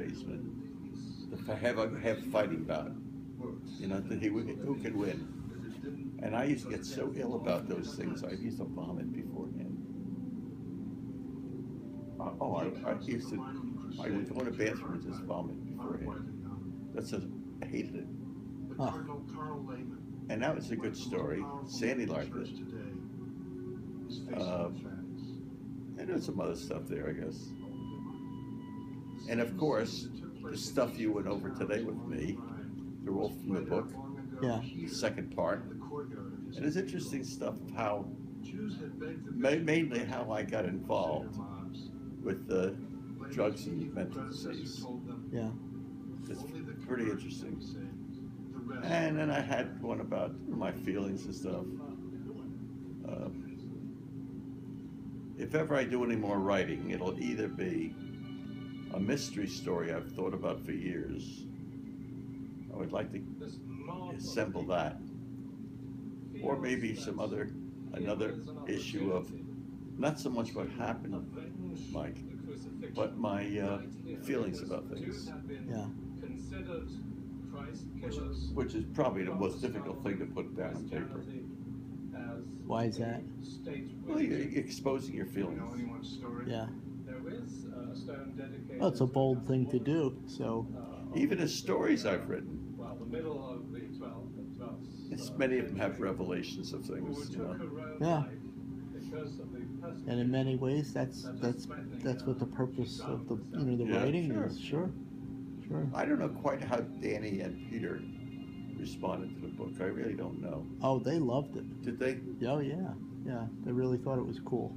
stories when have fighting bout. You know, who could win. And I used to get so ill about those things. I used to vomit beforehand. I used to. I would go in the bathroom and just vomit beforehand. That's just, I hated it. Huh. And that was a good story. Sandy liked it. And there's some other stuff there, I guess. And of course, the stuff you went over today with me, they're all from the book, Yeah. the second part. And it's interesting stuff of how, mainly how I got involved with drugs and mental disease. Yeah. It's pretty interesting. And then I had one about my feelings and stuff. If ever I do any more writing, it'll either be a mystery story I've thought about for years. I would like to assemble that. Or maybe another issue of not so much what happened, Mike, but my feelings about things. Yeah. Which is probably the most difficult thing to put down on paper. Why is that? Well, you're exposing your feelings. Yeah. Well, it's a bold thing to do. So. Even the stories I've written, many of them have revelations of things. You know? Yeah. And in many ways, that's what the purpose of the writing is. Sure. I don't know quite how Danny and Peter responded to the book. I really don't know. Oh, they loved it. Did they? Oh, yeah. Yeah. They really thought it was cool.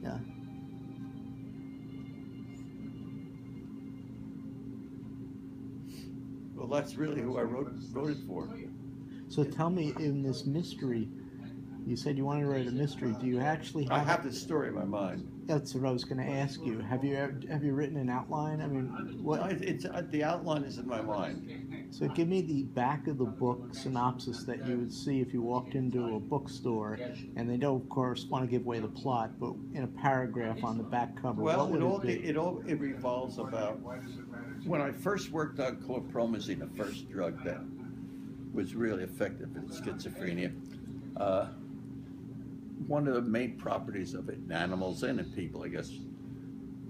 Yeah. Well, that's really who I wrote it for. So tell me, in this mystery, you said you wanted to write a mystery. Do you actually have... I have this story in my mind. That's what I was going to ask you. Have you written an outline? I mean, what? No, the outline is in my mind. So give me the back of the book synopsis that you would see if you walked into a bookstore, and they don't, of course, want to give away the plot, but in a paragraph on the back cover, well, what would it be? It revolves about when I first worked on chlorpromazine, the first drug that was really effective in schizophrenia. One of the main properties of it in animals and in people, I guess,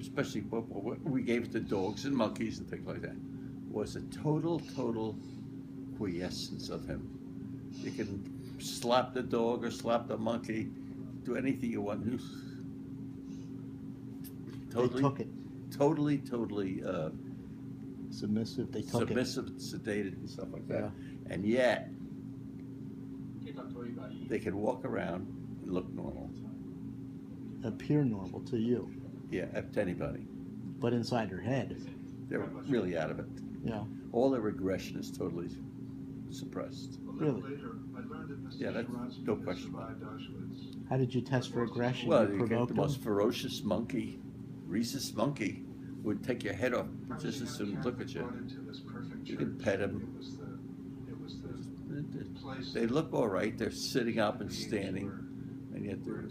especially what we gave it to dogs and monkeys and things like that, was a total quiescence of him. You can slap the dog or slap the monkey, do anything you want. They took it. Totally submissive. They took submissive, sedated, and stuff like that. Yeah. And yet, they could walk around and look normal. Appear normal to you. Yeah, to anybody. But inside your head, they're really out of it. Yeah. All their regression is totally suppressed. Really? Yeah, that's no question about it. How did you test for aggression? Well, you get the most ferocious monkey, rhesus monkey, would take your head off just as soon as look at you. You can pet them. They look all right. They're sitting up and standing, and yet they're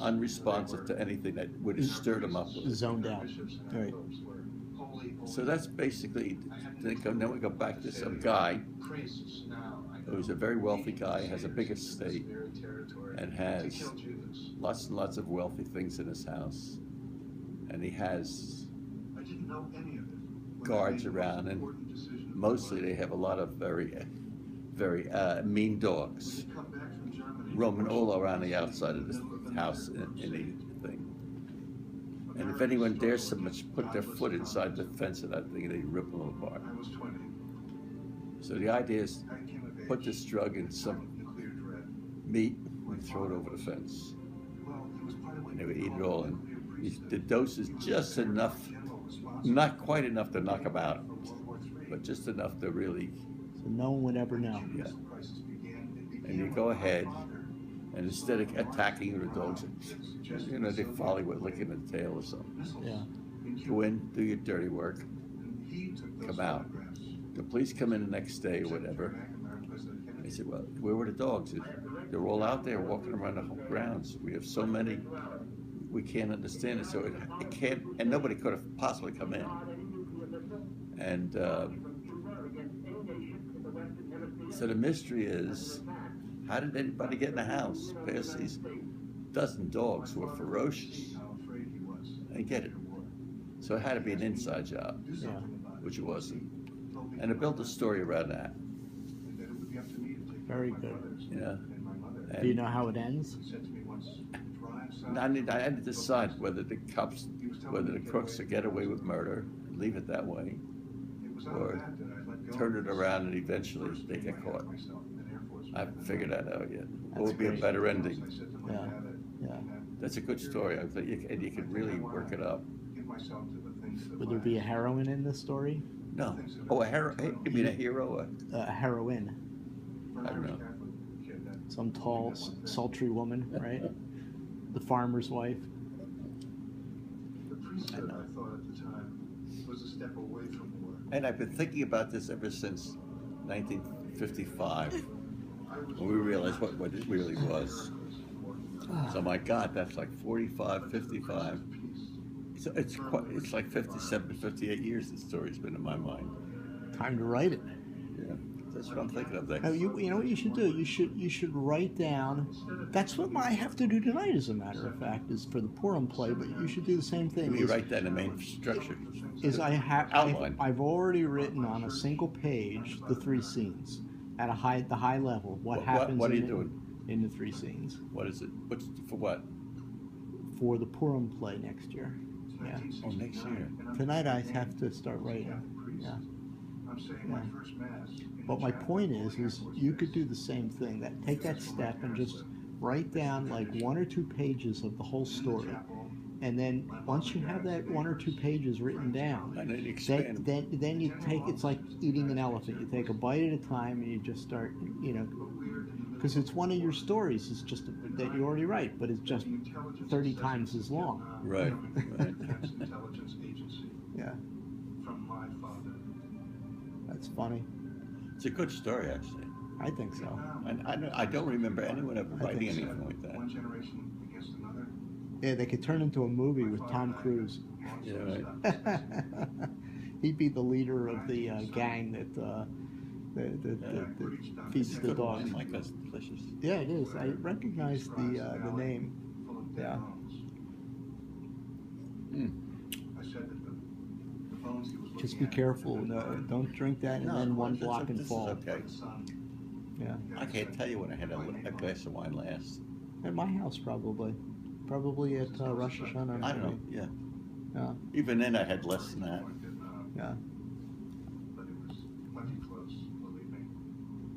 unresponsive to anything that would have stirred them up. Zoned out. Right. So that's basically, then we go back to some guy who's a very wealthy guy, has a big estate, and has lots and lots of wealthy things in his house. And he has guards around, and mostly they have a lot of very mean dogs roaming all around the outside of the house in the thing. And if anyone dares so much put their foot inside the fence of that thing, they rip them apart. So the idea is put this drug in some meat and throw it over the fence. And they would eat it all. And the dose is just enough, not quite enough to knock them out, but just enough to really... So no one would ever know. Yeah. And you go ahead, and instead of attacking the dogs, they follow you with licking the tail or something. Yeah. Go in, do your dirty work, come out. The police come in the next day or whatever. They said, well, where were the dogs? They're all out there walking around the whole grounds. We have so many. we can't understand it, so it can't, and nobody could have possibly come in. And so the mystery is, how did anybody get in the house past these dozen dogs who were ferocious? I get it. So it had to be an inside job, Yeah. which it wasn't. And it built a story around that. Very good. Yeah. Do you know how it ends? I had to decide whether the crooks would get away with murder, leave it that way, or turn it around and eventually they get caught. I haven't figured that out yet. What would be a better ending? Yeah. Yeah. That's a good story, and you could really work it up. Would there be a heroine in this story? No. Oh, a hero? You mean a hero? A heroine. I don't know. Some tall, sultry woman, right? The farmer's wife. The priesthood, I thought at the time, was a step away from war. And I've been thinking about this ever since 1955, when we realized what it really was. So my God, that's like 45, 55. So it's like 57, 58 years this story's been in my mind. Time to write it. Yeah, that's what I'm thinking of next. Now, you know what you should do? You should write down. That's what I have to do tonight, as a matter of fact, is for the Purim play. But you should do the same thing. You write down the main structure. I've already written on a single page the three scenes at the high level. What happens? What are you doing in the three scenes? What is it? What's for what? For the Purim play next year. Yeah. Oh, next year. Tonight I have to start writing. Yeah. Yeah. But my point is you could do the same thing. Take that step and just write down like 1 or 2 pages of the whole story, and then once you have that 1 or 2 pages written down, and then you expand. Then you take, it's like eating an elephant. You take a bite at a time and you just start, because it's one of your stories. It's just that you already write, but it's just 30 times as long. Right. Yeah. From my father. That's funny. It's a good story, actually. I think so. And I don't remember anyone ever writing anything like that. One generation against another. Yeah, they could turn into a movie with Tom Cruise. Yeah, right. He'd be the leader of the gang that feeds the dogs. My cousin, delicious. Yeah, it is. I recognize the name. Yeah. Just be careful. No, don't drink that and then one block and fall. Okay. Yeah. I can't tell you when I had a glass of wine last. At my house, probably. Probably at Rosh Hashanah. I don't know. Yeah. Yeah. Even then, I had less than that. Yeah. But it was plenty close.